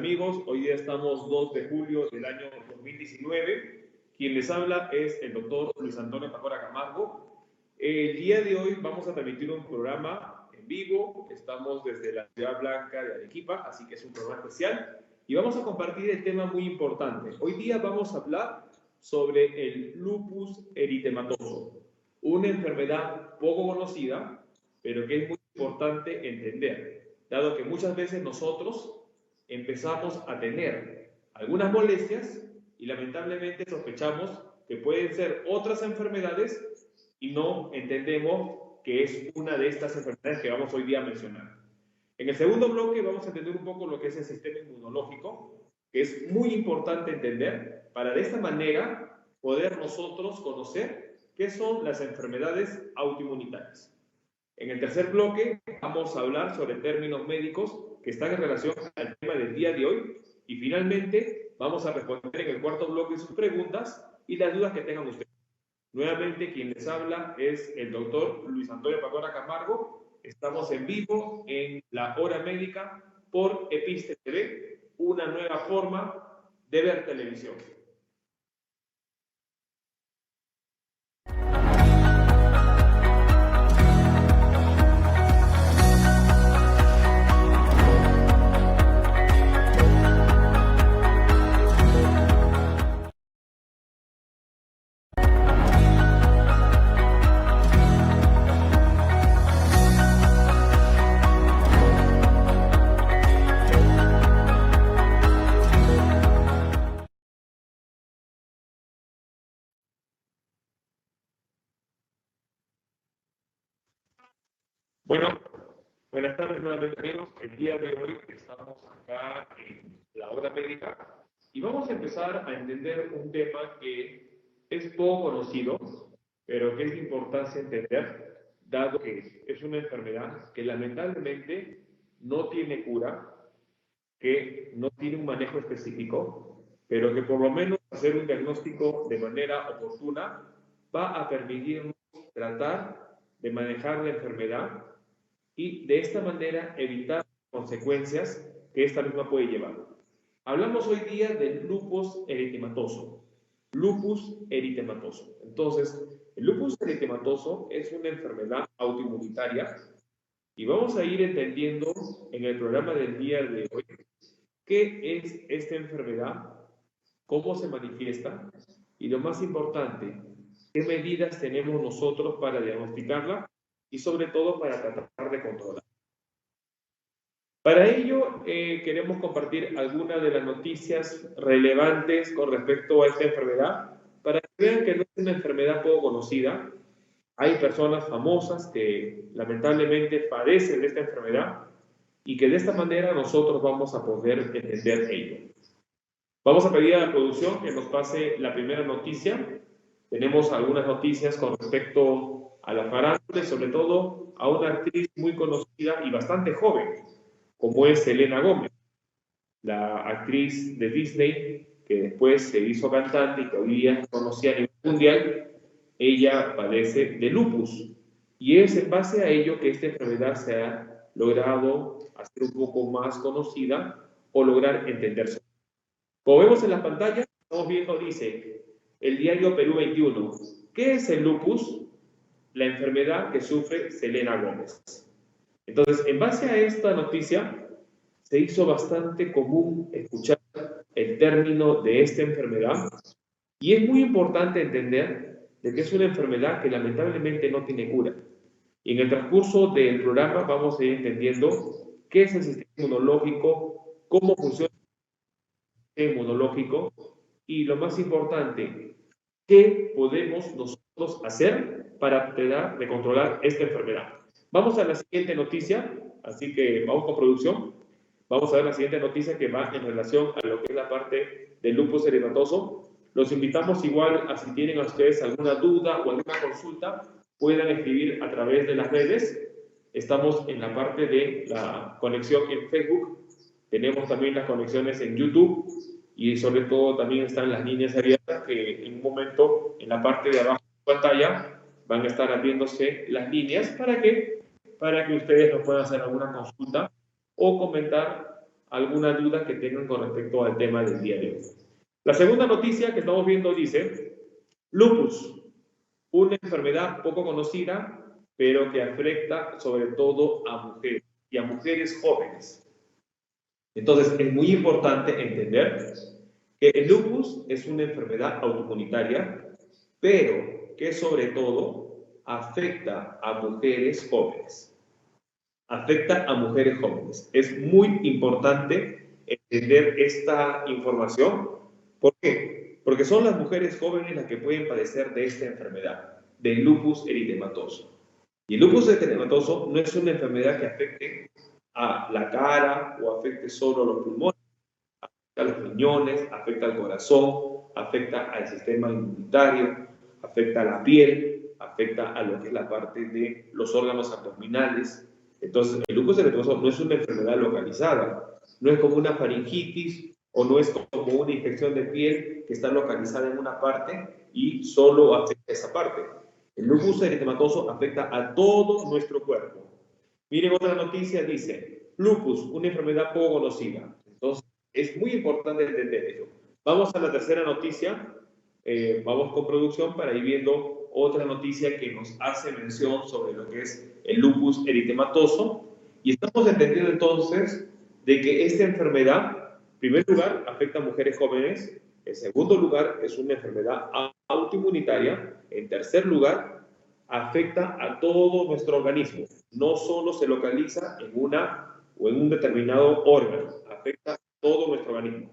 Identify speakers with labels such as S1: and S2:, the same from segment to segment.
S1: amigos? Hoy día estamos 2 de julio del año 2019. Quien les habla es el doctor Luis Antonio Pacora Camargo. El día de hoy vamos a transmitir un programa en vivo. Estamos desde la Ciudad Blanca de Arequipa, así que es un programa especial. Y vamos a compartir el tema muy importante. Hoy día vamos a hablar sobre el lupus eritematoso, una enfermedad poco conocida, pero que es muy importante entender, dado que muchas veces nosotros empezamos a tener algunas molestias y lamentablemente sospechamos que pueden ser otras enfermedades y no entendemos que es una de estas enfermedades que vamos hoy día a mencionar. En el segundo bloque vamos a entender un poco lo que es el sistema inmunológico, que es muy importante entender para de esta manera poder nosotros conocer qué son las enfermedades autoinmunitarias. En el tercer bloque vamos a hablar sobre términos médicos que están en relación al tema del día de hoy y finalmente vamos a responder en el cuarto bloque sus preguntas y las dudas que tengan ustedes. Nuevamente quien les habla es el doctor Luis Antonio Pacora Camargo. Estamos en vivo en la Hora Médica por Episte TV, una nueva forma de ver televisión. Bueno, buenas tardes nuevamente amigos. El día de hoy estamos acá en la Hora Médica y vamos a empezar a entender un tema que es poco conocido, pero que es de importancia entender, dado que es una enfermedad que lamentablemente no tiene cura, que no tiene un manejo específico, pero que por lo menos hacer un diagnóstico de manera oportuna va a permitirnos tratar de manejar la enfermedad y de esta manera evitar consecuencias que esta misma puede llevar. Hablamos hoy día del lupus eritematoso. Lupus eritematoso. Entonces, el lupus eritematoso es una enfermedad autoinmunitaria y vamos a ir entendiendo en el programa del día de hoy qué es esta enfermedad, cómo se manifiesta y lo más importante, qué medidas tenemos nosotros para diagnosticarla y sobre todo para tratar de controlar. Para ello, queremos compartir algunas de las noticias relevantes con respecto a esta enfermedad, para que vean que no es una enfermedad poco conocida. Hay personas famosas que lamentablemente padecen de esta enfermedad y que de esta manera nosotros vamos a poder entender ello. Vamos a pedir a la producción que nos pase la primera noticia. Tenemos algunas noticias con respecto a la farándula y sobre todo a una actriz muy conocida y bastante joven, como es Selena Gómez, la actriz de Disney que después se hizo cantante y que hoy día es conocida a nivel mundial. Ella padece de lupus y es en base a ello que esta enfermedad se ha logrado hacer un poco más conocida o lograr entenderse. Como vemos en la pantalla, estamos viendo, dice, el diario Perú 21. ¿Qué es el lupus? La enfermedad que sufre Selena Gómez. Entonces, en base a esta noticia, se hizo bastante común escuchar el término de esta enfermedad y es muy importante entender de que es una enfermedad que lamentablemente no tiene cura. Y en el transcurso del programa vamos a ir entendiendo qué es el sistema inmunológico, cómo funciona inmunológico y lo más importante, ¿qué podemos nosotros hacer para tratar de controlar esta enfermedad? Vamos a la siguiente noticia, así que vamos con producción. Vamos a ver la siguiente noticia que va en relación a lo que es la parte del lupus eritematoso. Los invitamos igual a si tienen a ustedes alguna duda o alguna consulta, puedan escribir a través de las redes. Estamos en la parte de la conexión en Facebook. Tenemos también las conexiones en YouTube y sobre todo también están las líneas abiertas que en un momento en la parte de abajo de la pantalla van a estar abriéndose las líneas para que ustedes nos puedan hacer alguna consulta o comentar alguna duda que tengan con respecto al tema del día de hoy. La segunda noticia que estamos viendo dice, lupus, una enfermedad poco conocida, pero que afecta sobre todo a mujeres y a mujeres jóvenes. Entonces, es muy importante entender que el lupus es una enfermedad autoinmunitaria, pero que sobre todo afecta a mujeres jóvenes. Afecta a mujeres jóvenes. Es muy importante entender esta información. ¿Por qué? Porque son las mujeres jóvenes las que pueden padecer de esta enfermedad, del lupus eritematoso. Y el lupus eritematoso no es una enfermedad que afecte a la cara o afecte solo a los pulmones, afecta a los riñones, afecta al corazón, afecta al sistema inmunitario, afecta a la piel, afecta a lo que es la parte de los órganos abdominales. Entonces, el lupus eritematoso no es una enfermedad localizada, no es como una faringitis o no es como una infección de piel que está localizada en una parte y solo afecta a esa parte. El lupus eritematoso afecta a todo nuestro cuerpo. Miren otra noticia, dice, lupus, una enfermedad poco conocida. Entonces, es muy importante entender eso. Vamos a la tercera noticia, vamos con producción para ir viendo otra noticia que nos hace mención sobre lo que es el lupus eritematoso. Y estamos entendiendo entonces de que esta enfermedad, en primer lugar, afecta a mujeres jóvenes, en segundo lugar, es una enfermedad autoinmunitaria, en tercer lugar, afecta a todo nuestro organismo, no solo se localiza en una o en un determinado órgano, afecta a todo nuestro organismo.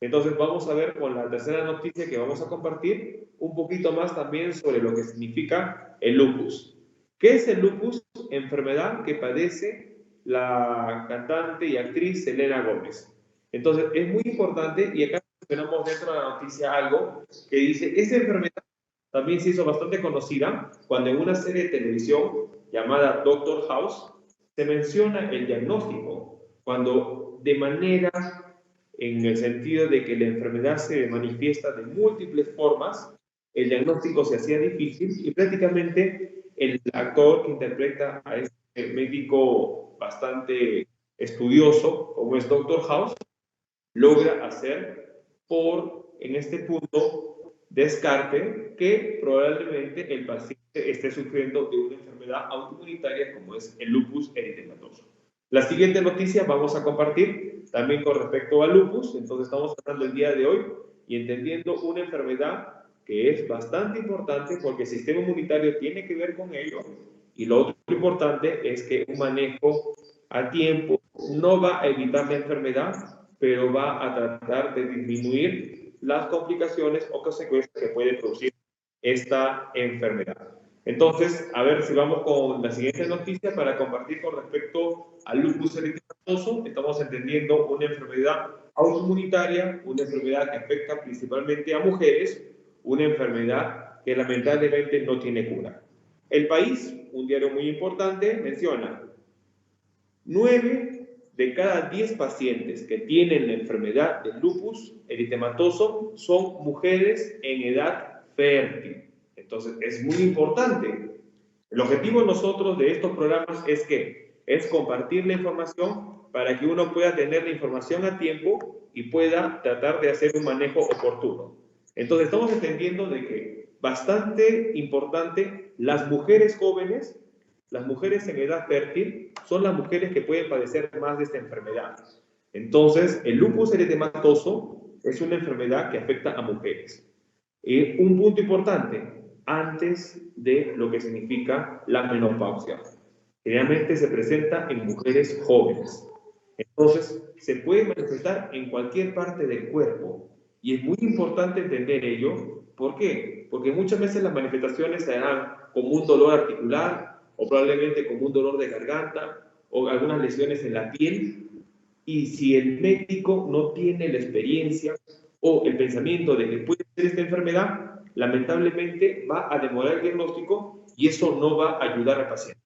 S1: Entonces vamos a ver con la tercera noticia que vamos a compartir un poquito más también sobre lo que significa el lupus. ¿Qué es el lupus? Enfermedad que padece la cantante y actriz Selena Gómez. Entonces es muy importante, y acá tenemos dentro de la noticia algo que dice, esa enfermedad también se hizo bastante conocida cuando en una serie de televisión llamada Doctor House se menciona el diagnóstico, cuando de manera, en el sentido de que la enfermedad se manifiesta de múltiples formas, el diagnóstico se hacía difícil y prácticamente el actor que interpreta a este médico bastante estudioso, como es Doctor House, logra hacer en este punto, descarte que probablemente el paciente esté sufriendo de una enfermedad autoinmunitaria como es el lupus eritematoso. La siguiente noticia vamos a compartir también con respecto al lupus. Entonces estamos hablando el día de hoy y entendiendo una enfermedad que es bastante importante porque el sistema inmunitario tiene que ver con ello, y lo otro importante es que un manejo a tiempo no va a evitar la enfermedad, pero va a tratar de disminuir las complicaciones o consecuencias que puede producir esta enfermedad. Entonces, a ver si vamos con la siguiente noticia para compartir con respecto al lupus eritematoso. Estamos entendiendo una enfermedad autoinmunitaria, una enfermedad que afecta principalmente a mujeres, una enfermedad que lamentablemente no tiene cura. El País, un diario muy importante, menciona 9 de cada 10 pacientes que tienen la enfermedad del lupus eritematoso son mujeres en edad fértil. Entonces, es muy importante. El objetivo de nosotros de estos programas es que es compartir la información para que uno pueda tener la información a tiempo y pueda tratar de hacer un manejo oportuno. Entonces, estamos entendiendo de que bastante importante las mujeres jóvenes, las mujeres en edad fértil, son las mujeres que pueden padecer más de esta enfermedad. Entonces, el lupus eritematoso es una enfermedad que afecta a mujeres. Un punto importante, antes de lo que significa la menopausia. Generalmente se presenta en mujeres jóvenes. Entonces, se puede manifestar en cualquier parte del cuerpo. Y es muy importante entender ello. ¿Por qué? Porque muchas veces las manifestaciones se dan como un dolor articular o probablemente como un dolor de garganta o algunas lesiones en la piel. Y si el médico no tiene la experiencia o el pensamiento de que puede ser esta enfermedad, lamentablemente va a demorar el diagnóstico y eso no va a ayudar al paciente.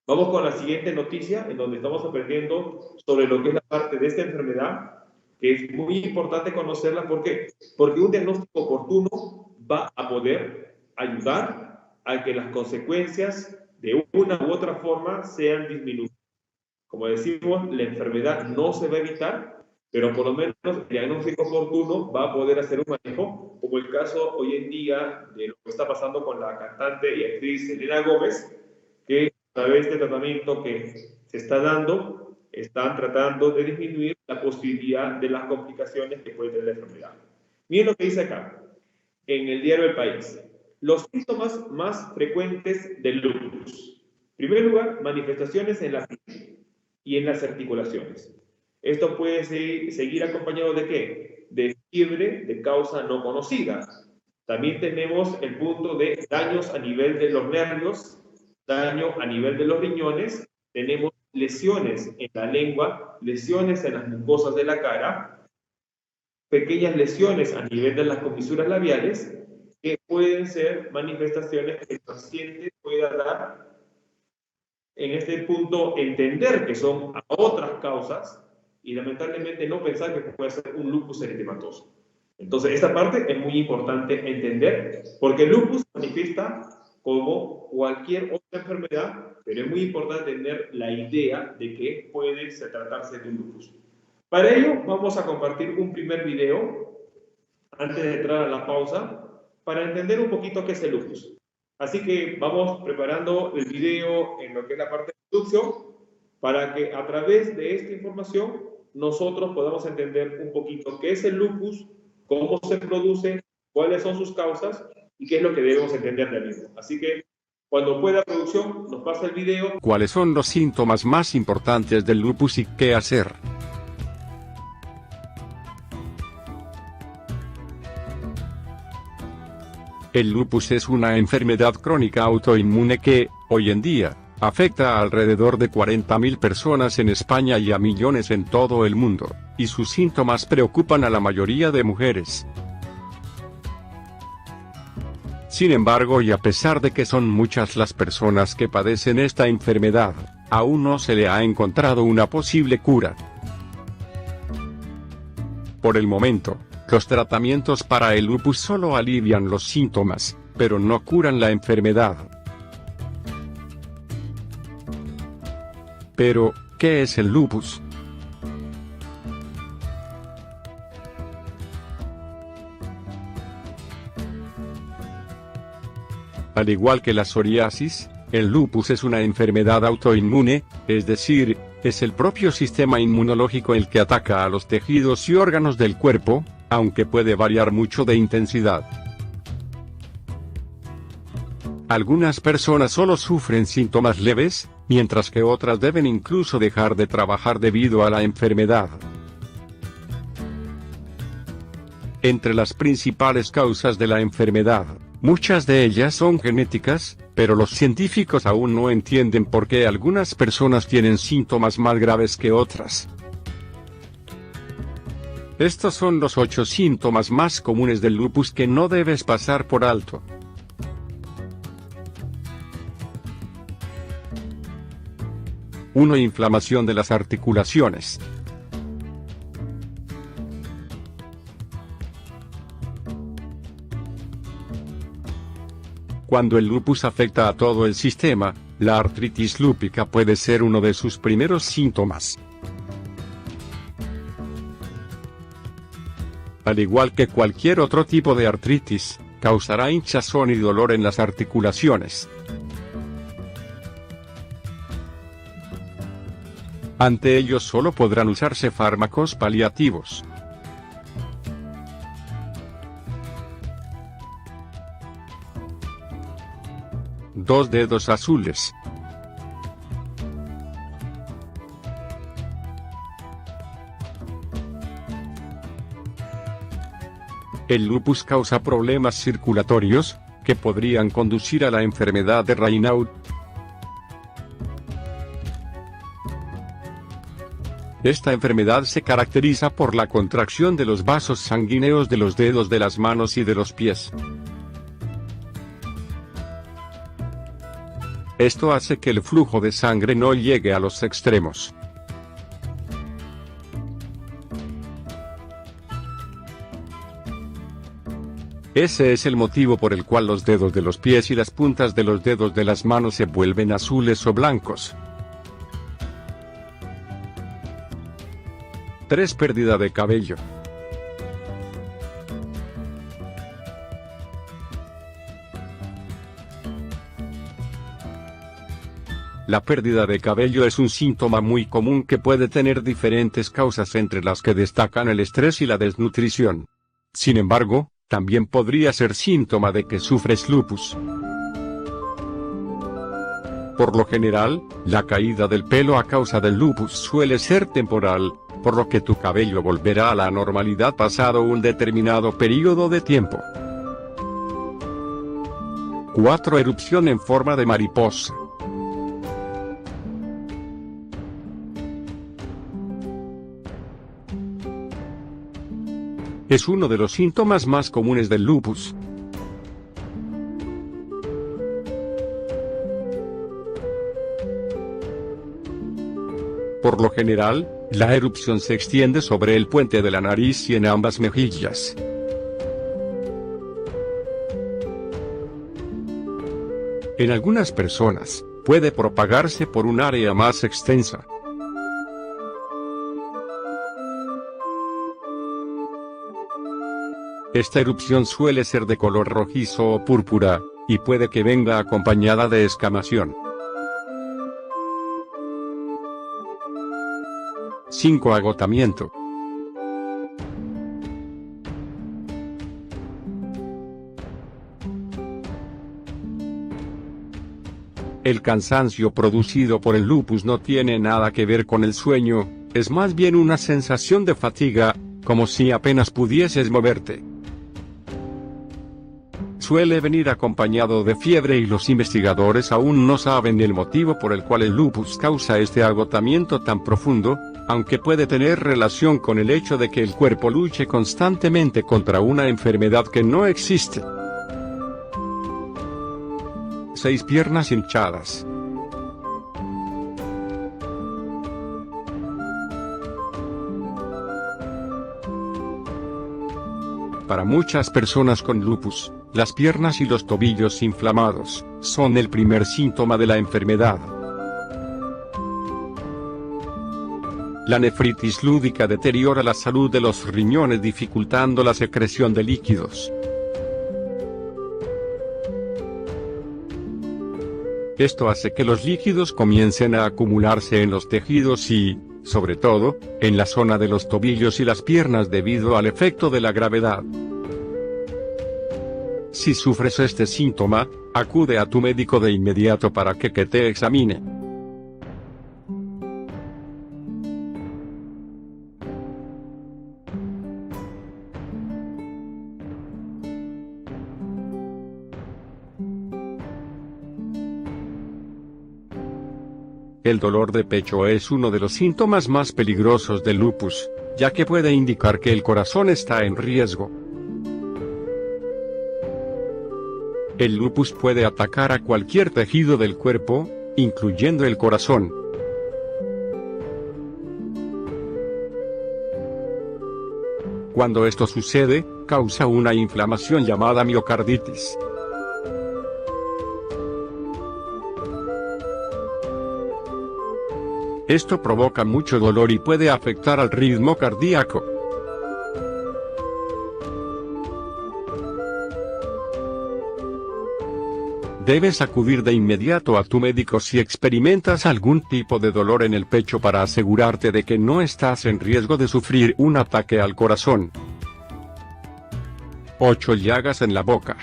S1: Vamos con la siguiente noticia, en donde estamos aprendiendo sobre lo que es la parte de esta enfermedad, que es muy importante conocerla. ¿Por qué? Porque un diagnóstico oportuno va a poder ayudar a que las consecuencias de una u otra forma sean disminuidas. Como decimos, la enfermedad no se va a evitar, pero por lo menos el diagnóstico oportuno va a poder hacer un manejo, como el caso hoy en día de lo que está pasando con la cantante y actriz Selena Gómez, que a través del tratamiento que se está dando, están tratando de disminuir la posibilidad de las complicaciones que puede tener la enfermedad. Miren lo que dice acá, en el diario El País. Los síntomas más frecuentes del lupus. En primer lugar, manifestaciones en la piel y en las articulaciones. Esto puede seguir acompañado de ¿qué? De fiebre de causa no conocida. También tenemos el punto de daños a nivel de los nervios, daño a nivel de los riñones, tenemos lesiones en la lengua, lesiones en las mucosas de la cara, pequeñas lesiones a nivel de las comisuras labiales, que pueden ser manifestaciones que el paciente pueda dar, en este punto entender que son a otras causas y lamentablemente no pensar que puede ser un lupus eritematoso. Entonces esta parte es muy importante entender, porque el lupus manifiesta como cualquier otra enfermedad, pero es muy importante tener la idea de que puede tratarse de un lupus. Para ello vamos a compartir un primer video antes de entrar a la pausa para entender un poquito qué es el lupus. Así que vamos preparando el video en lo que es la parte de introducción para que a través de esta información nosotros podamos entender un poquito qué es el lupus, cómo se produce, cuáles son sus causas y qué es lo que debemos entender del mismo. Así que cuando pueda producción nos pasa el video.
S2: ¿Cuáles son los síntomas más importantes del lupus y qué hacer? El lupus es una enfermedad crónica autoinmune que, hoy en día, afecta a alrededor de 40.000 personas en España y a millones en todo el mundo, y sus síntomas preocupan a la mayoría de mujeres. Sin embargo, y a pesar de que son muchas las personas que padecen esta enfermedad, aún no se le ha encontrado una posible cura. Por el momento, los tratamientos para el lupus solo alivian los síntomas, pero no curan la enfermedad. Pero, ¿qué es el lupus? Al igual que la psoriasis, el lupus es una enfermedad autoinmune, es decir, es el propio sistema inmunológico el que ataca a los tejidos y órganos del cuerpo, aunque puede variar mucho de intensidad. Algunas personas solo sufren síntomas leves, mientras que otras deben incluso dejar de trabajar debido a la enfermedad. Entre las principales causas de la enfermedad, muchas de ellas son genéticas, pero los científicos aún no entienden por qué algunas personas tienen síntomas más graves que otras. Estos son los 8 síntomas más comunes del lupus que no debes pasar por alto. 1. Inflamación de las articulaciones. Cuando el lupus afecta a todo el sistema, la artritis lúpica puede ser uno de sus primeros síntomas. Al igual que cualquier otro tipo de artritis, causará hinchazón y dolor en las articulaciones. Ante ello solo podrán usarse fármacos paliativos. Dos dedos azules. El lupus causa problemas circulatorios, que podrían conducir a la enfermedad de Raynaud. Esta enfermedad se caracteriza por la contracción de los vasos sanguíneos de los dedos de las manos y de los pies. Esto hace que el flujo de sangre no llegue a los extremos. Ese es el motivo por el cual los dedos de los pies y las puntas de los dedos de las manos se vuelven azules o blancos. 3. Pérdida de cabello. La pérdida de cabello es un síntoma muy común que puede tener diferentes causas, entre las que destacan el estrés y la desnutrición. Sin embargo, también podría ser síntoma de que sufres lupus. Por lo general, la caída del pelo a causa del lupus suele ser temporal, por lo que tu cabello volverá a la normalidad pasado un determinado periodo de tiempo. 4. Erupción en forma de mariposa. Es uno de los síntomas más comunes del lupus. Por lo general, la erupción se extiende sobre el puente de la nariz y en ambas mejillas. En algunas personas, puede propagarse por un área más extensa. Esta erupción suele ser de color rojizo o púrpura, y puede que venga acompañada de escamación. 5. Agotamiento. El cansancio producido por el lupus no tiene nada que ver con el sueño, es más bien una sensación de fatiga, como si apenas pudieses moverte. Suele venir acompañado de fiebre y los investigadores aún no saben el motivo por el cual el lupus causa este agotamiento tan profundo, aunque puede tener relación con el hecho de que el cuerpo luche constantemente contra una enfermedad que no existe. 6. Piernas hinchadas. Para muchas personas con lupus, las piernas y los tobillos inflamados son el primer síntoma de la enfermedad. La nefritis lúdica deteriora la salud de los riñones, dificultando la secreción de líquidos. Esto hace que los líquidos comiencen a acumularse en los tejidos y, sobre todo, en la zona de los tobillos y las piernas debido al efecto de la gravedad. Si sufres este síntoma, acude a tu médico de inmediato para que te examine. El dolor de pecho es uno de los síntomas más peligrosos del lupus, ya que puede indicar que el corazón está en riesgo. El lupus puede atacar a cualquier tejido del cuerpo, incluyendo el corazón. Cuando esto sucede, causa una inflamación llamada miocarditis. Esto provoca mucho dolor y puede afectar al ritmo cardíaco. Debes acudir de inmediato a tu médico si experimentas algún tipo de dolor en el pecho para asegurarte de que no estás en riesgo de sufrir un ataque al corazón. 8. Llagas en la boca.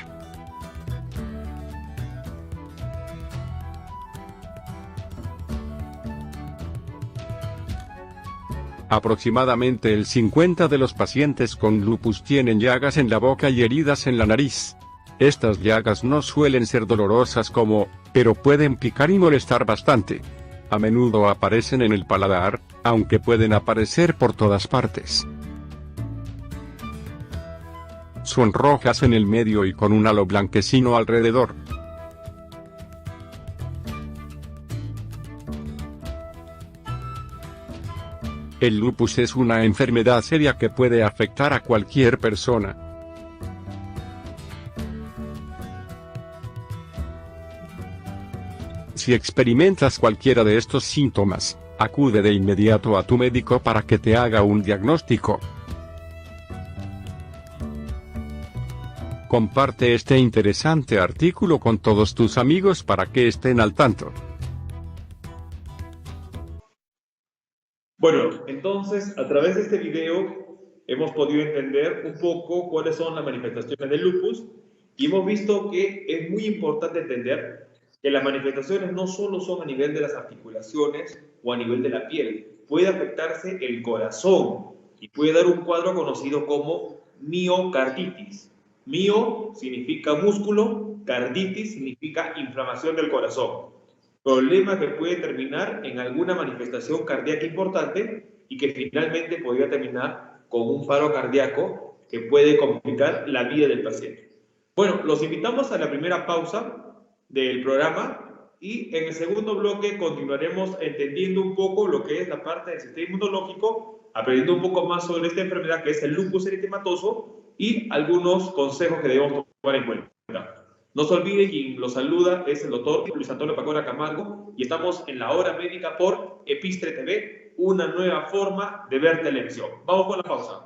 S2: Aproximadamente el 50% de los pacientes con lupus tienen llagas en la boca y heridas en la nariz. Estas llagas no suelen ser dolorosas pero pueden picar y molestar bastante. A menudo aparecen en el paladar, aunque pueden aparecer por todas partes. Son rojas en el medio y con un halo blanquecino alrededor. El lupus es una enfermedad seria que puede afectar a cualquier persona. Si experimentas cualquiera de estos síntomas, Acude de inmediato a tu médico para que te haga un diagnóstico. Comparte este interesante artículo con todos tus amigos para que estén al tanto.
S1: Bueno, entonces, a través de este video hemos podido entender un poco cuáles son las manifestaciones del lupus y hemos visto que es muy importante entender que las manifestaciones no solo son a nivel de las articulaciones o a nivel de la piel, puede afectarse el corazón y puede dar un cuadro conocido como miocarditis. Mio significa músculo, carditis significa inflamación del corazón. Problema que puede terminar en alguna manifestación cardíaca importante y que finalmente podría terminar con un paro cardíaco que puede complicar la vida del paciente. Bueno, los invitamos a la primera pausa del programa y en el segundo bloque continuaremos entendiendo un poco lo que es la parte del sistema inmunológico, aprendiendo un poco más sobre esta enfermedad que es el lupus eritematoso y algunos consejos que debemos tomar en cuenta. No se olvide, quien los saluda es el doctor Luis Antonio Pacora Camargo y estamos en la Hora Médica por Epistre TV, una nueva forma de ver televisión. Vamos con la pausa.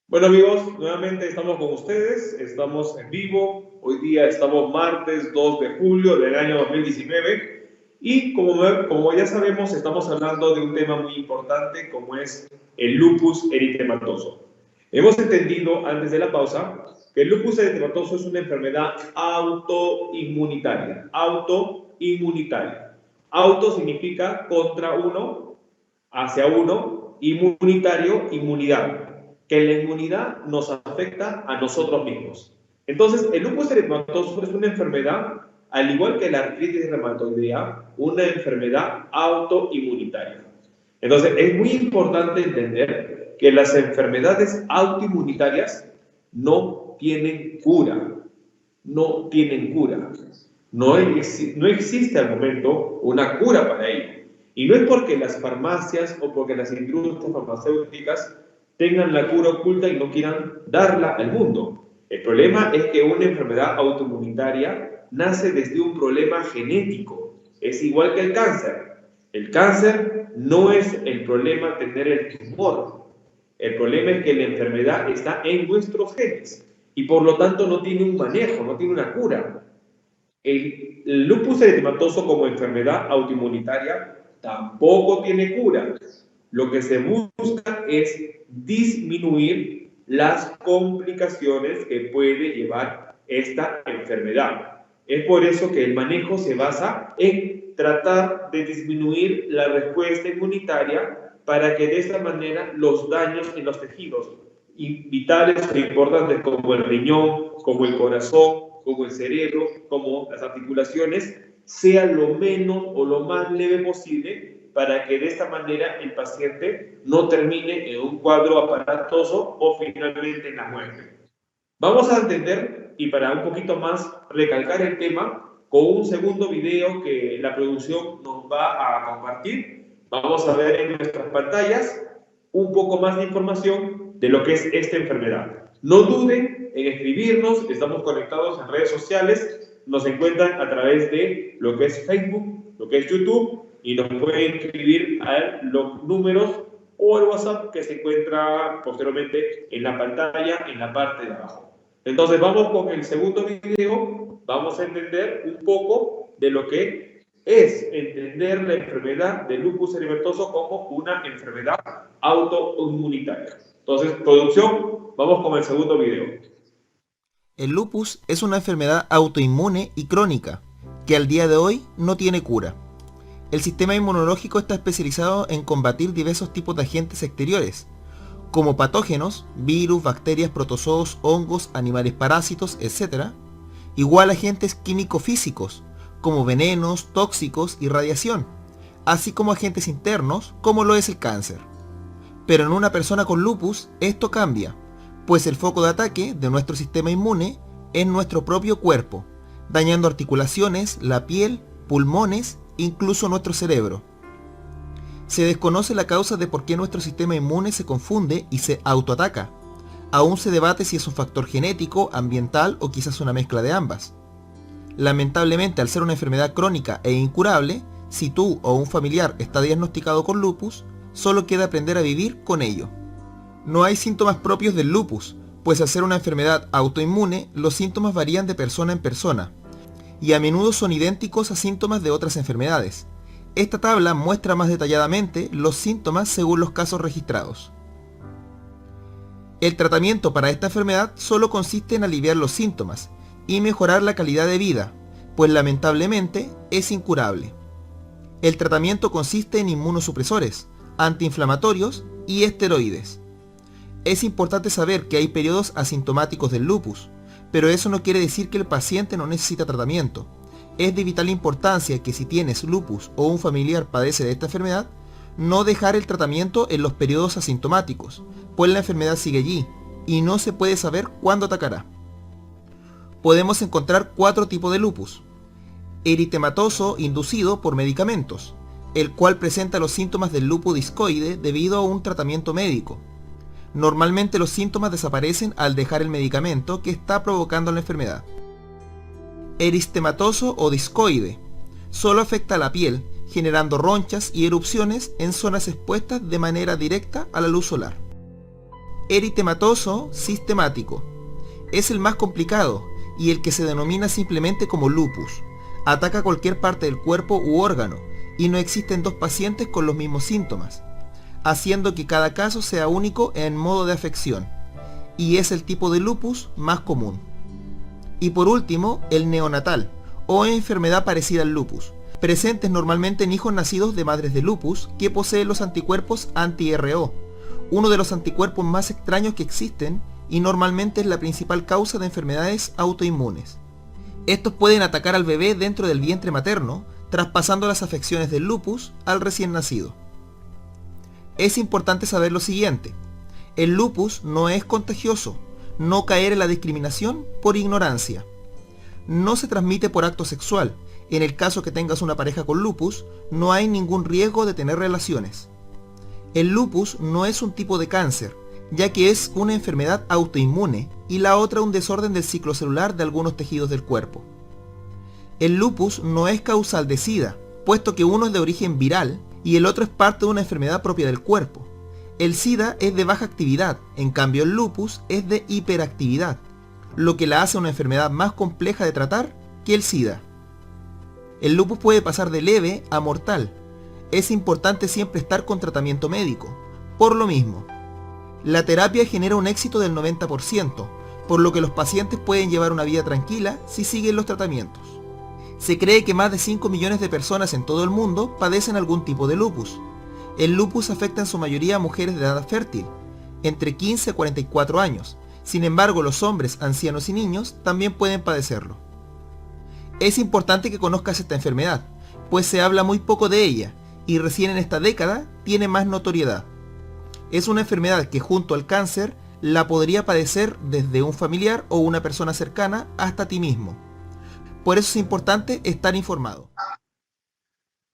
S1: Bueno amigos, nuevamente estamos con ustedes, estamos en vivo, hoy día estamos martes 2 de julio del año 2019 y como ya sabemos estamos hablando de un tema muy importante como es el lupus eritematoso. Hemos entendido antes de la pausa que el lupus eritematoso es una enfermedad autoinmunitaria. Auto significa contra uno, hacia uno, inmunitario, inmunidad. Que la inmunidad nos afecta a nosotros mismos. Entonces, el lupus eritematoso es una enfermedad, al igual que la artritis reumatoidea, una enfermedad autoinmunitaria. Entonces, es muy importante entender que las enfermedades autoinmunitarias no tienen cura. No tienen cura. No existe al momento una cura para ello. Y no es porque las farmacias o porque las industrias farmacéuticas tengan la cura oculta y no quieran darla al mundo. El problema es que una enfermedad autoinmunitaria nace desde un problema genético. Es igual que el cáncer. El cáncer no es el problema tener el tumor. El problema es que la enfermedad está en nuestros genes y por lo tanto no tiene un manejo, no tiene una cura. El lupus eritematoso como enfermedad autoinmunitaria tampoco tiene cura. Lo que se busca es disminuir las complicaciones que puede llevar esta enfermedad. Es por eso que el manejo se basa en tratar de disminuir la respuesta inmunitaria para que de esta manera los daños en los tejidos vitales e importantes como el riñón, como el corazón, como el cerebro, como las articulaciones, sean lo menos o lo más leve posible para que de esta manera el paciente no termine en un cuadro aparatoso o finalmente en la muerte. Vamos a entender, y para un poquito más recalcar el tema, con un segundo video que la producción nos va a compartir, vamos a ver en nuestras pantallas un poco más de información de lo que es esta enfermedad. No duden en escribirnos, estamos conectados en redes sociales, nos encuentran a través de lo que es Facebook, lo que es YouTube, y nos pueden escribir a los números o el WhatsApp que se encuentra posteriormente en la pantalla en la parte de abajo. Entonces vamos con el segundo video, vamos a entender un poco de lo que es entender la enfermedad de lupus eritematoso como una enfermedad autoinmunitaria. Entonces, producción, vamos con el segundo video.
S3: El lupus es una enfermedad autoinmune y crónica que al día de hoy no tiene cura. El sistema inmunológico está especializado en combatir diversos tipos de agentes exteriores, como patógenos, virus, bacterias, protozoos, hongos, animales parásitos, etc., igual a agentes químico-físicos, como venenos, tóxicos y radiación, así como agentes internos, como lo es el cáncer. Pero en una persona con lupus, esto cambia, pues el foco de ataque de nuestro sistema inmune es nuestro propio cuerpo, dañando articulaciones, la piel, pulmones, incluso nuestro cerebro. Se desconoce la causa de por qué nuestro sistema inmune se confunde y se autoataca. Aún se debate si es un factor genético, ambiental o quizás una mezcla de ambas. Lamentablemente, al ser una enfermedad crónica e incurable, si tú o un familiar está diagnosticado con lupus, solo queda aprender a vivir con ello. No hay síntomas propios del lupus, pues al ser una enfermedad autoinmune, los síntomas varían de persona en persona, y a menudo son idénticos a síntomas de otras enfermedades. Esta tabla muestra más detalladamente los síntomas según los casos registrados. El tratamiento para esta enfermedad solo consiste en aliviar los síntomas y mejorar la calidad de vida, pues lamentablemente es incurable. El tratamiento consiste en inmunosupresores, antiinflamatorios y esteroides. Es importante saber que hay periodos asintomáticos del lupus, pero eso no quiere decir que el paciente no necesita tratamiento. Es de vital importancia que si tienes lupus o un familiar padece de esta enfermedad, no dejar el tratamiento en los periodos asintomáticos, pues la enfermedad sigue allí y no se puede saber cuándo atacará. Podemos encontrar 4 tipos de lupus. Eritematoso inducido por medicamentos, el cual presenta los síntomas del lupus discoide debido a un tratamiento médico. Normalmente los síntomas desaparecen al dejar el medicamento que está provocando la enfermedad. Eristematoso o discoide. Solo afecta a la piel, generando ronchas y erupciones en zonas expuestas de manera directa a la luz solar. Eritematoso sistemático. Es el más complicado y el que se denomina simplemente como lupus. Ataca cualquier parte del cuerpo u órgano y no existen 2 pacientes con los mismos síntomas, haciendo que cada caso sea único en modo de afección, y es el tipo de lupus más común. Y por último, el neonatal, o enfermedad parecida al lupus, presentes normalmente en hijos nacidos de madres de lupus que poseen los anticuerpos anti-RO, uno de los anticuerpos más extraños que existen y normalmente es la principal causa de enfermedades autoinmunes. Estos pueden atacar al bebé dentro del vientre materno, traspasando las afecciones del lupus al recién nacido. Es importante saber lo siguiente: el lupus no es contagioso, no caer en la discriminación por ignorancia. No se transmite por acto sexual. En el caso que tengas una pareja con lupus, no hay ningún riesgo de tener relaciones. El lupus no es un tipo de cáncer, ya que es una enfermedad autoinmune y la otra un desorden del ciclo celular de algunos tejidos del cuerpo. El lupus no es causal de SIDA, puesto que uno es de origen viral y el otro es parte de una enfermedad propia del cuerpo. El SIDA es de baja actividad, en cambio el lupus es de hiperactividad, lo que la hace una enfermedad más compleja de tratar que el SIDA. El lupus puede pasar de leve a mortal. Es importante siempre estar con tratamiento médico. Por lo mismo, la terapia genera un éxito del 90%, por lo que los pacientes pueden llevar una vida tranquila si siguen los tratamientos. Se cree que más de 5 millones de personas en todo el mundo padecen algún tipo de lupus. El lupus afecta en su mayoría a mujeres de edad fértil, entre 15 a 44 años. Sin embargo, los hombres, ancianos y niños también pueden padecerlo. Es importante que conozcas esta enfermedad, pues se habla muy poco de ella y recién en esta década tiene más notoriedad. Es una enfermedad que junto al cáncer la podría padecer desde un familiar o una persona cercana hasta ti mismo. Por eso es importante estar informado.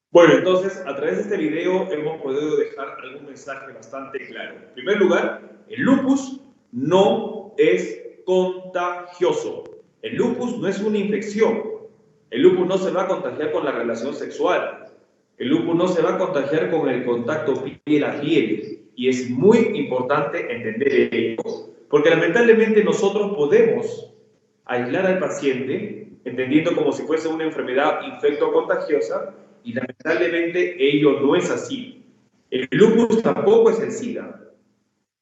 S1: Bueno, entonces, a través de este video hemos podido dejar algún mensaje bastante claro. En primer lugar, el lupus no es contagioso. El lupus no es una infección. El lupus no se va a contagiar con la relación sexual. El lupus no se va a contagiar con el contacto piel a piel. Y es muy importante entender esto, porque lamentablemente nosotros podemos aislar al paciente, entendiendo como si fuese una enfermedad infecto-contagiosa, y lamentablemente ello no es así. El lupus tampoco es el SIDA.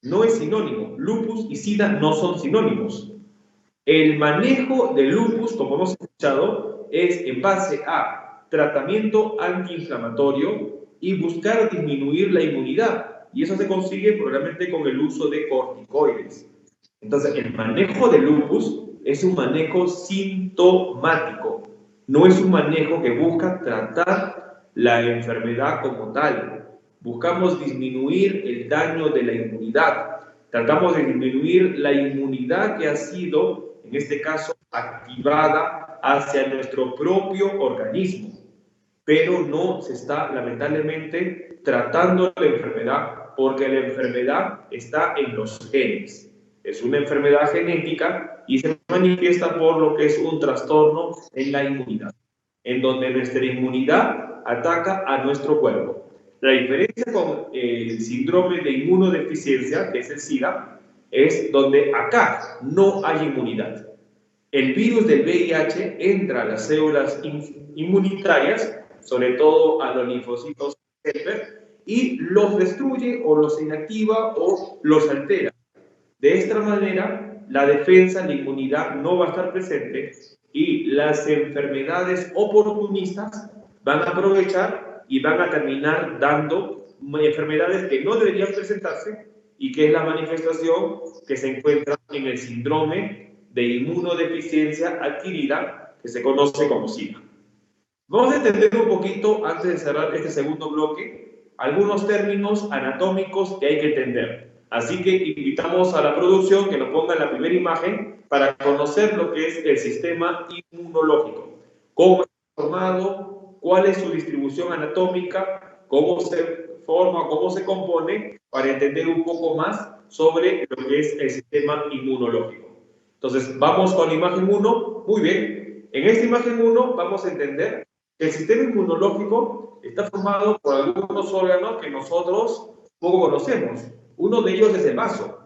S1: No es sinónimo. Lupus y SIDA no son sinónimos. El manejo del lupus, como hemos escuchado, es en base a tratamiento antiinflamatorio y buscar disminuir la inmunidad. Y eso se consigue probablemente con el uso de corticoides. Entonces, el manejo del lupus es un manejo sintomático. No es un manejo que busca tratar la enfermedad como tal. Buscamos disminuir el daño de la inmunidad. Tratamos de disminuir la inmunidad que ha sido, en este caso, activada hacia nuestro propio organismo. pero no se está lamentablemente tratando la enfermedad porque la enfermedad está en los genes. Es una enfermedad genética y se manifiesta por lo que es un trastorno en la inmunidad, en donde nuestra inmunidad ataca a nuestro cuerpo. La diferencia con el síndrome de inmunodeficiencia, que es el SIDA, es donde acá no hay inmunidad. El virus del VIH entra a las células inmunitarias, sobre todo a los linfocitos helper, y los destruye o los inactiva o los altera. De esta manera, la defensa, la inmunidad no va a estar presente y las enfermedades oportunistas van a aprovechar y van a terminar dando enfermedades que no deberían presentarse y que es la manifestación que se encuentra en el síndrome de inmunodeficiencia adquirida, que se conoce como SIDA. Vamos a entender un poquito, antes de cerrar este segundo bloque, algunos términos anatómicos que hay que entender. Así que invitamos a la producción que nos ponga la primera imagen para conocer lo que es el sistema inmunológico. Cómo es formado, cuál es su distribución anatómica, cómo se forma, cómo se compone, para entender un poco más sobre lo que es el sistema inmunológico. Entonces, vamos con la imagen 1. Muy bien. En esta imagen 1 vamos a entender que el sistema inmunológico está formado por algunos órganos que nosotros poco conocemos. Uno de ellos es el vaso.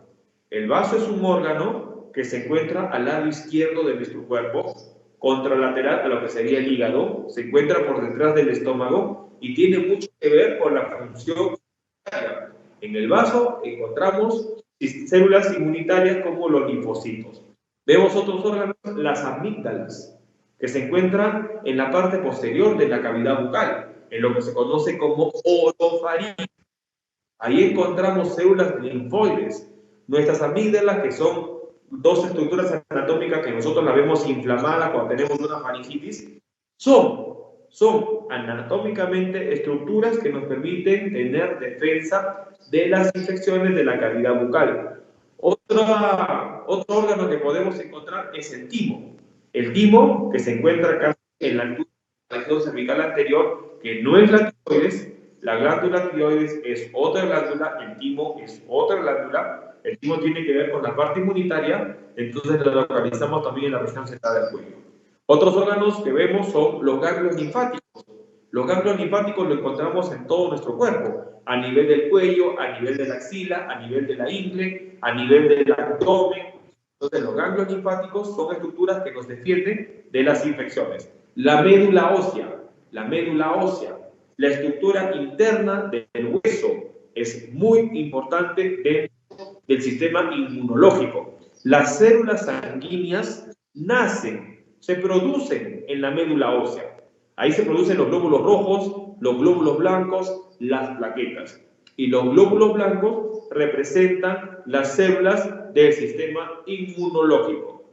S1: El vaso es un órgano que se encuentra al lado izquierdo de nuestro cuerpo, contralateral a lo que sería el hígado, se encuentra por detrás del estómago y tiene mucho que ver con la función inmunitaria. En el vaso encontramos células inmunitarias como los linfocitos. Vemos otros órganos, las amígdalas, que se encuentran en la parte posterior de la cavidad bucal, en lo que se conoce como orofaringe. Ahí encontramos células linfoides. Nuestras amígdalas, que son dos estructuras anatómicas que nosotros las vemos inflamadas cuando tenemos una faringitis, son anatómicamente estructuras que nos permiten tener defensa de las infecciones de la cavidad bucal. Otro órgano que podemos encontrar es el timo. El timo, que se encuentra casi en la altura de la región cervical anterior, que no es la tiroides. La glándula tiroides es otra glándula, el timo es otra glándula. El timo tiene que ver con la parte inmunitaria, entonces lo localizamos también en la región central del cuello. Otros órganos que vemos son los ganglios linfáticos. Los ganglios linfáticos los encontramos en todo nuestro cuerpo, a nivel del cuello, a nivel de la axila, a nivel de la ingle, a nivel del abdomen. Entonces, los ganglios linfáticos son estructuras que nos defienden de las infecciones. La médula ósea, la estructura interna del hueso, es muy importante dentro del sistema inmunológico. Las células sanguíneas nacen, se producen en la médula ósea. Ahí se producen los glóbulos rojos, los glóbulos blancos, las plaquetas. Y los glóbulos blancos representan las células del sistema inmunológico.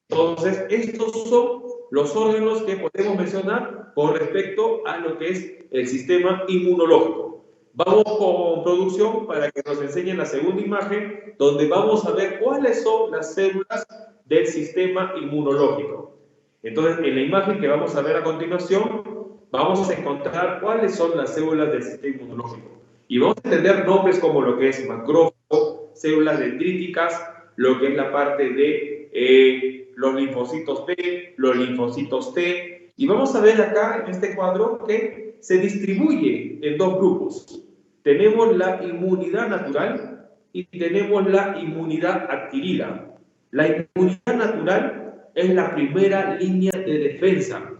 S1: Entonces, estos son los órganos que podemos mencionar con respecto a lo que es el sistema inmunológico. Vamos con producción para que nos enseñen la segunda imagen, donde vamos a ver cuáles son las células del sistema inmunológico. Entonces, en la imagen que vamos a ver a continuación, vamos a encontrar cuáles son las células del sistema inmunológico. Y vamos a entender nombres como lo que es macrófago, células dendríticas, lo que es la parte de los linfocitos B, los linfocitos T. Y vamos a ver acá en este cuadro que se distribuye en dos grupos. Tenemos la inmunidad natural y tenemos la inmunidad adquirida. La inmunidad natural es la primera línea de defensa.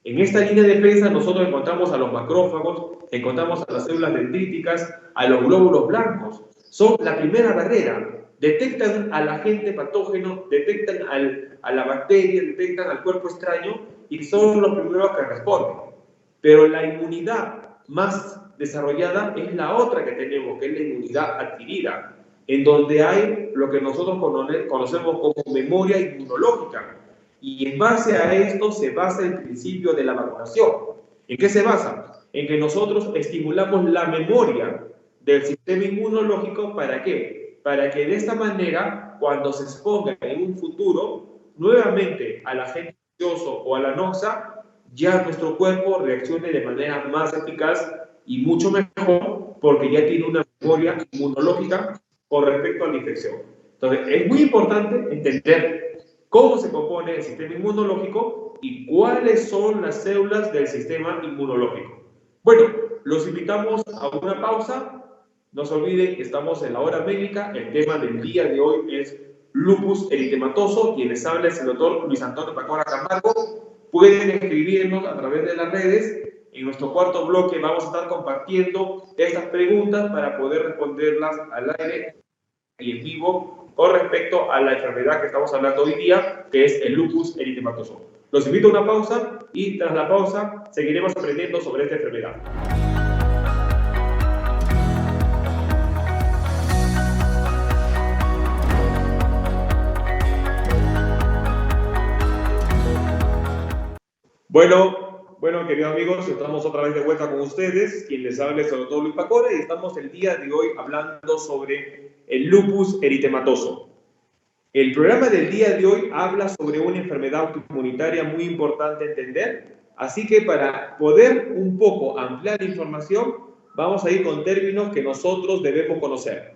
S1: En esta línea de defensa nosotros encontramos a los macrófagos, encontramos a las células dendríticas, a los glóbulos blancos. Son la primera barrera. Detectan al agente patógeno, detectan a la bacteria, detectan al cuerpo extraño y son los primeros que responden. Pero la inmunidad más desarrollada es la otra que tenemos, que es la inmunidad adquirida, en donde hay lo que nosotros conocemos como memoria inmunológica. Y en base a esto se basa el principio de la vacunación. ¿En qué se basa? En que nosotros estimulamos la memoria del sistema inmunológico. ¿Para qué? Para que de esta manera, cuando se exponga en un futuro nuevamente al agente infeccioso o a la noxa, ya nuestro cuerpo reaccione de manera más eficaz y mucho mejor porque ya tiene una memoria inmunológica con respecto a la infección. Entonces, es muy importante entender cómo se compone el sistema inmunológico y cuáles son las células del sistema inmunológico. Bueno, los invitamos a una pausa. No se olviden que estamos en la hora médica. El tema del día de hoy es lupus eritematoso. Quien les habla es el doctor Luis Antonio Pacora Camargo. Pueden escribirnos a través de las redes. En nuestro cuarto bloque vamos a estar compartiendo estas preguntas para poder responderlas al aire y en vivo con respecto a la enfermedad que estamos hablando hoy día, que es el lupus eritematoso. Los invito a una pausa y tras la pausa seguiremos aprendiendo sobre esta enfermedad. Bueno, queridos amigos, estamos otra vez de vuelta con ustedes. Quien les habla es el doctor Luis Pacora y estamos el día de hoy hablando sobre el lupus eritematoso. El programa del día de hoy habla sobre una enfermedad autoinmunitaria muy importante entender, así que para poder un poco ampliar la información, vamos a ir con términos que nosotros debemos conocer.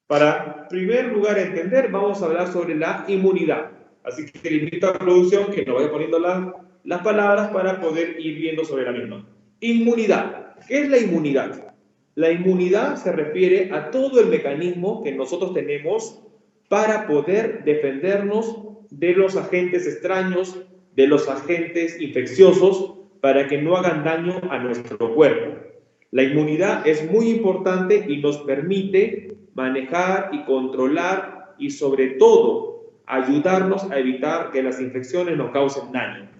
S1: Para, en primer lugar, entender, vamos a hablar sobre la inmunidad. Así que le invito a la producción que nos vaya poniendo las palabras para poder ir viendo sobre la misma. Inmunidad. ¿Qué es la inmunidad? La inmunidad se refiere a todo el mecanismo que nosotros tenemos para poder defendernos de los agentes extraños, de los agentes infecciosos, para que no hagan daño a nuestro cuerpo. La inmunidad es muy importante y nos permite manejar y controlar y sobre todo ayudarnos a evitar que las infecciones nos causen daño.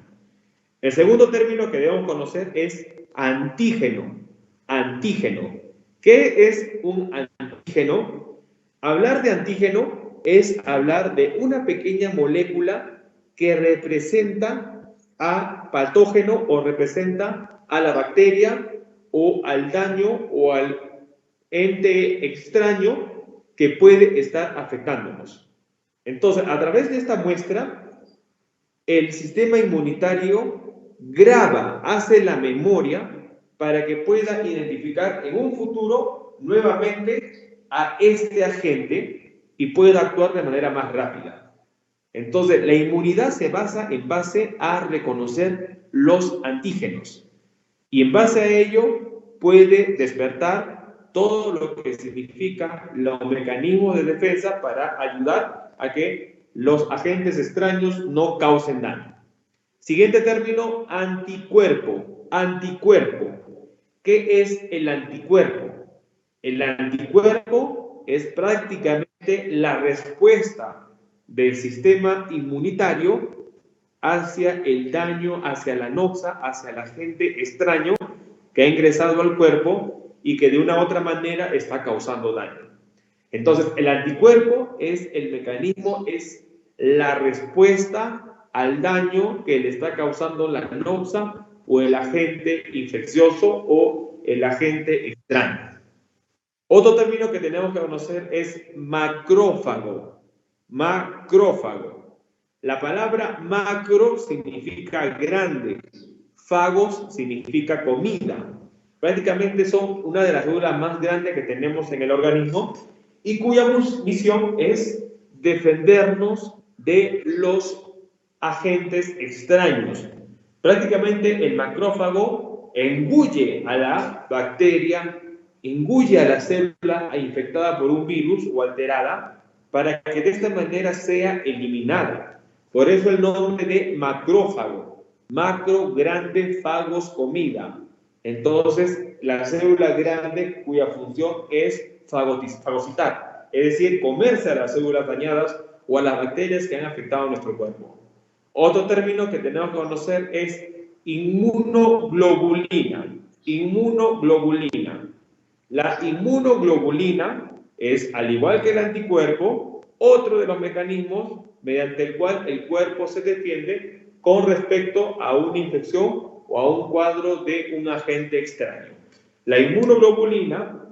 S1: El segundo término que debemos conocer es antígeno. Antígeno. ¿Qué es un antígeno? Hablar de antígeno es hablar de una pequeña molécula que representa a patógeno o representa a la bacteria o al daño o al ente extraño que puede estar afectándonos. Entonces, a través de esta muestra, el sistema inmunitario graba, hace la memoria para que pueda identificar en un futuro nuevamente a este agente y pueda actuar de manera más rápida. Entonces, la inmunidad se basa en base a reconocer los antígenos y en base a ello puede despertar todo lo que significa los mecanismos de defensa para ayudar a que los agentes extraños no causen daño. Siguiente término, anticuerpo. Anticuerpo. ¿Qué es el anticuerpo? El anticuerpo es prácticamente la respuesta del sistema inmunitario hacia el daño, hacia la noxa, hacia el agente extraño que ha ingresado al cuerpo y que de una u otra manera está causando daño. Entonces, el anticuerpo es el mecanismo, es la respuesta al daño que le está causando la noxa o el agente infeccioso o el agente extraño. Otro término que tenemos que conocer es macrófago. Macrófago. La palabra macro significa grande, fagos significa comida. Prácticamente son una de las células más grandes que tenemos en el organismo y cuya misión es defendernos de los agentes extraños. Prácticamente el macrófago engulle a la bacteria, engulle a la célula infectada por un virus o alterada para que de esta manera sea eliminada. Por eso el nombre de macrófago. Macro, grande, fagos, comida. Entonces, la célula grande cuya función es fagocitar, es decir, comerse a las células dañadas o a las bacterias que han afectado a nuestro cuerpo. Otro término que tenemos que conocer es inmunoglobulina. Inmunoglobulina. La inmunoglobulina es, al igual que el anticuerpo, otro de los mecanismos mediante el cual el cuerpo se defiende con respecto a una infección o a un cuadro de un agente extraño. La inmunoglobulina,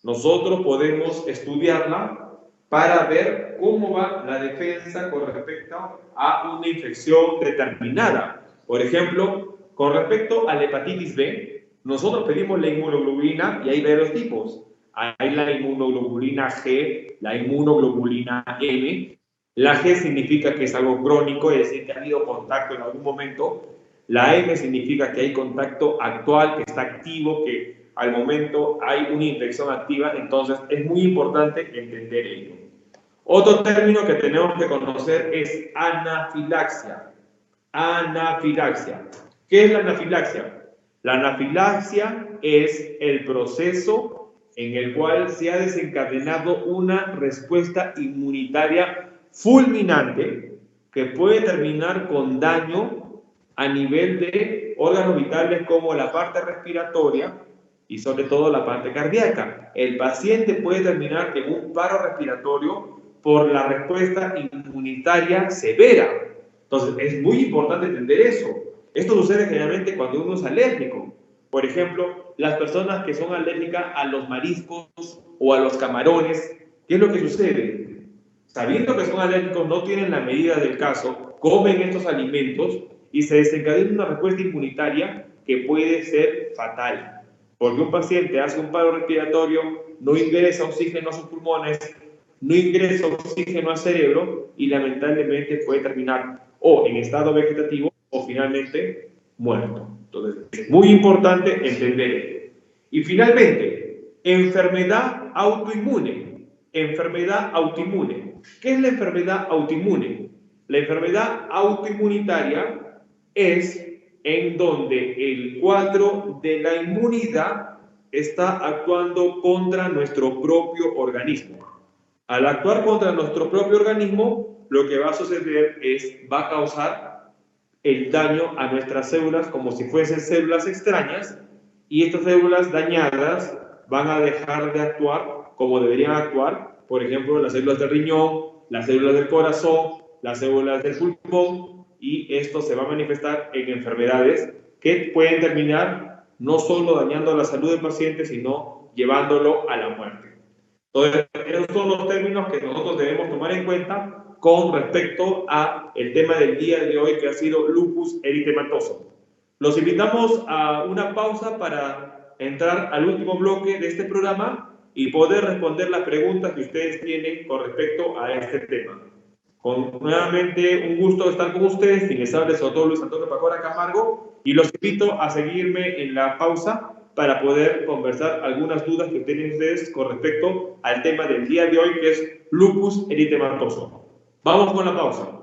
S1: nosotros podemos estudiarla para ver cómo va la defensa con respecto a una infección determinada. Por ejemplo, Con respecto a la hepatitis B, nosotros pedimos la inmunoglobulina y hay varios tipos. Hay la inmunoglobulina G, la inmunoglobulina M. La G significa que es algo crónico, es decir, que ha habido contacto en algún momento. La M significa que hay contacto actual, que está activo, que al momento hay una infección activa. Entonces, es muy importante entender ello. Otro término que tenemos que conocer es anafilaxia. Anafilaxia. ¿Qué es la anafilaxia? La anafilaxia es el proceso en el cual se ha desencadenado una respuesta inmunitaria fulminante que puede terminar con daño a nivel de órganos vitales como la parte respiratoria y sobre todo la parte cardíaca. El paciente puede terminar en un paro respiratorio por la respuesta inmunitaria severa. Entonces, es muy importante entender eso. Esto sucede generalmente cuando uno es alérgico. Por ejemplo, las personas que son alérgicas a los mariscos o a los camarones, ¿qué es lo que sucede? Sabiendo que son alérgicos, no tienen la medida del caso, comen estos alimentos y se desencadena una respuesta inmunitaria que puede ser fatal. Porque un paciente hace un paro respiratorio, no ingresa oxígeno a sus pulmones, no ingresa oxígeno al cerebro y lamentablemente puede terminar o en estado vegetativo o finalmente muerto. Entonces, es muy importante entender esto. Y finalmente, enfermedad autoinmune. Enfermedad autoinmune. ¿Qué es la enfermedad autoinmune? La enfermedad autoinmunitaria es en donde el cuadro de la inmunidad está actuando contra nuestro propio organismo. Al actuar contra nuestro propio organismo, lo que va a suceder es, va a causar el daño a nuestras células como si fuesen células extrañas, y estas células dañadas van a dejar de actuar como deberían actuar, por ejemplo, las células del riñón, las células del corazón, las células del pulmón, y esto se va a manifestar en enfermedades que pueden terminar no solo dañando la salud del paciente, sino llevándolo a la muerte. Entonces, esos son los términos que nosotros debemos tomar en cuenta con respecto a el tema del día de hoy, que ha sido lupus eritematoso. Los invitamos a una pausa para entrar al último bloque de este programa y poder responder las preguntas que ustedes tienen con respecto a este tema. Nuevamente, un gusto estar con ustedes, quien les habla es el doctor Luis Antonio Pacora Camargo, y los invito a seguirme en la pausa para poder conversar algunas dudas que tienen ustedes con respecto al tema del día de hoy, que es lupus eritematoso. Vamos con la pausa.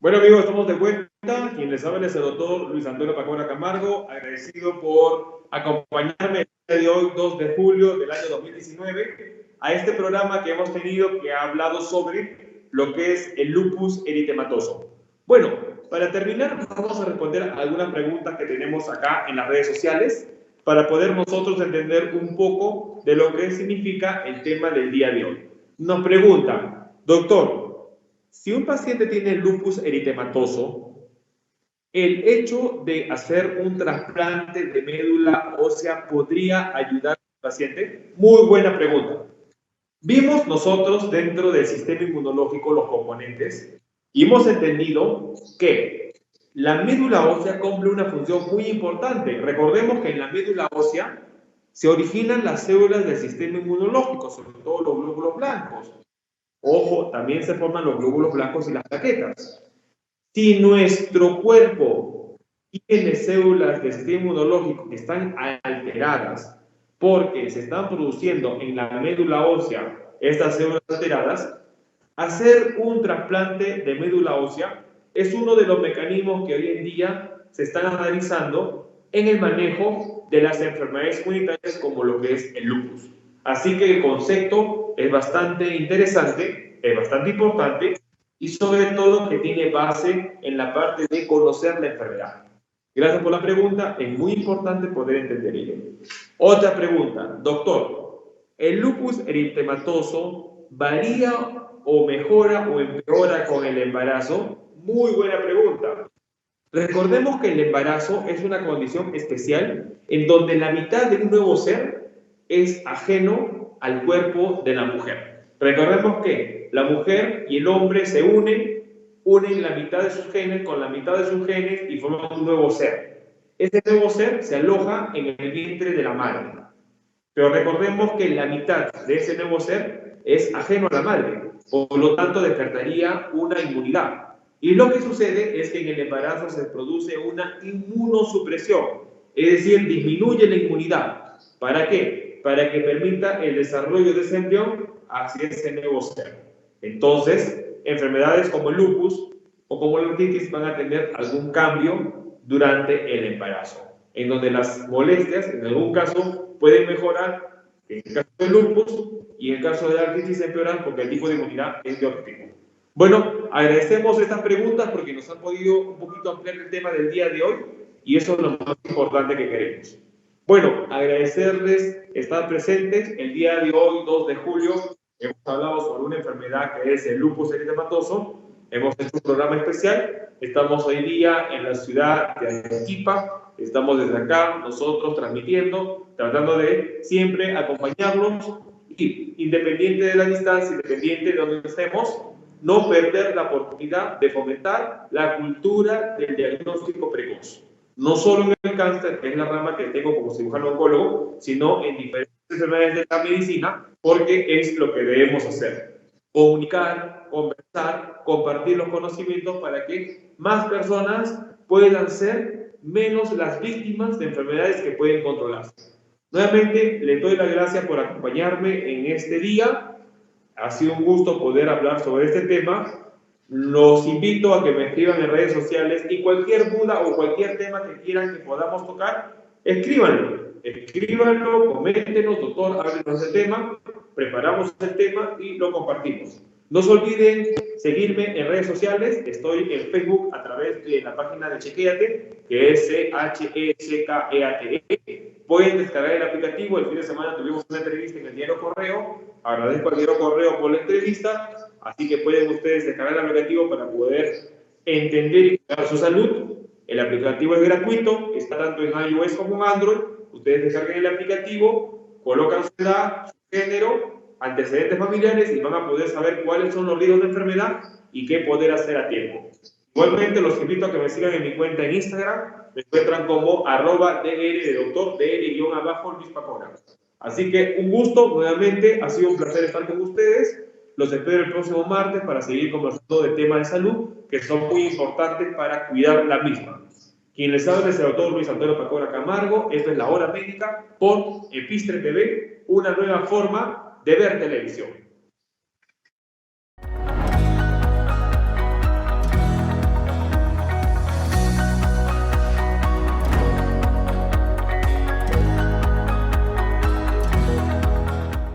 S1: Bueno, amigos, estamos de vuelta. Quien les habla es el doctor Luis Antonio Pacora Camargo, agradecido por acompañarme el día de hoy, 2 de julio del año 2019, a este programa que hemos tenido que ha hablado sobre lo que es el lupus eritematoso. Bueno, para terminar, vamos a responder a algunas preguntas que tenemos acá en las redes sociales para poder nosotros entender un poco de lo que significa el tema del día de hoy. Nos preguntan, doctor, si un paciente tiene lupus eritematoso, ¿el hecho de hacer un trasplante de médula ósea podría ayudar al paciente? Muy buena pregunta. Vimos nosotros dentro del sistema inmunológico los componentes y hemos entendido que la médula ósea cumple una función muy importante. Recordemos que en la médula ósea se originan las células del sistema inmunológico, sobre todo los glóbulos blancos. Ojo, también se forman los glóbulos blancos y las plaquetas. Si nuestro cuerpo tiene células del sistema inmunológico que están alteradas porque se están produciendo en la médula ósea estas células alteradas, hacer un trasplante de médula ósea es uno de los mecanismos que hoy en día se están analizando en el manejo de las enfermedades inmunitarias como lo que es el lupus. Así que el concepto es bastante interesante, es bastante importante y sobre todo que tiene base en la parte de conocer la enfermedad. Gracias por la pregunta, es muy importante poder entender ello. Otra pregunta, doctor, ¿el lupus eritematoso varía o mejora o empeora con el embarazo? Muy buena pregunta. Recordemos que el embarazo es una condición especial en donde la mitad de un nuevo ser es ajeno al cuerpo de la mujer. Recordemos que la mujer y el hombre se unen la mitad de sus genes con la mitad de sus genes y forman un nuevo ser. Ese nuevo ser se aloja en el vientre de la madre. Pero recordemos que la mitad de ese nuevo ser es ajeno a la madre, por lo tanto despertaría una inmunidad. Y lo que sucede es que en el embarazo se produce una inmunosupresión, es decir, disminuye la inmunidad. ¿Para qué? Para que permita el desarrollo de ese embrión hacia ese nuevo ser. Entonces, enfermedades como el lupus o como la artritis van a tener algún cambio durante el embarazo, en donde las molestias, en algún caso, pueden mejorar, en el caso del lupus, y en el caso de la artritis empeoran porque el tipo de inmunidad es de otro tipo. Bueno, agradecemos estas preguntas porque nos han podido un poquito ampliar el tema del día de hoy y eso es lo más importante que queremos. Bueno, agradecerles estar presentes. El día de hoy, 2 de julio, hemos hablado sobre una enfermedad que es el lupus eritematoso. Hemos hecho un programa especial. Estamos hoy día en la ciudad de Arequipa. Estamos desde acá, nosotros transmitiendo, tratando de siempre acompañarlos y, independiente de la distancia, independiente de donde estemos, no perder la oportunidad de fomentar la cultura del diagnóstico precoz. No solo en el cáncer, que es la rama que tengo como cirujano oncólogo, sino en diferentes enfermedades de la medicina, porque es lo que debemos hacer. Comunicar, conversar, compartir los conocimientos para que más personas puedan ser menos las víctimas de enfermedades que pueden controlarse. Nuevamente, les doy las gracias por acompañarme en este día. Ha sido un gusto poder hablar sobre este tema. Los invito a que me escriban en redes sociales y cualquier duda o cualquier tema que quieran que podamos tocar, escríbanlo, coméntenos, doctor, háblenos del tema, preparamos el tema y lo compartimos. No se olviden seguirme en redes sociales, estoy en Facebook a través de la página de Chequéate, que es CHECKEATE. Pueden descargar el aplicativo, el fin de semana tuvimos una entrevista en el diario Correo, agradezco al diario Correo por la entrevista, así que pueden ustedes descargar el aplicativo para poder entender y cuidar su salud. El aplicativo es gratuito, está tanto en iOS como en Android. Ustedes descarguen el aplicativo, colocan su edad, su género, antecedentes familiares y van a poder saber cuáles son los riesgos de enfermedad y qué poder hacer a tiempo. Igualmente los invito a que me sigan en mi cuenta en Instagram, me encuentran como @dr de doctor, dr_Luis Pacona. Así que un gusto, nuevamente, ha sido un placer estar con ustedes. Los espero el próximo martes para seguir conversando de temas de salud que son muy importantes para cuidar la misma. Quien les habla es el doctor Luis Antonio Pacona Camargo. Esto es La Hora Médica por Epistre TV, una nueva forma de ver televisión.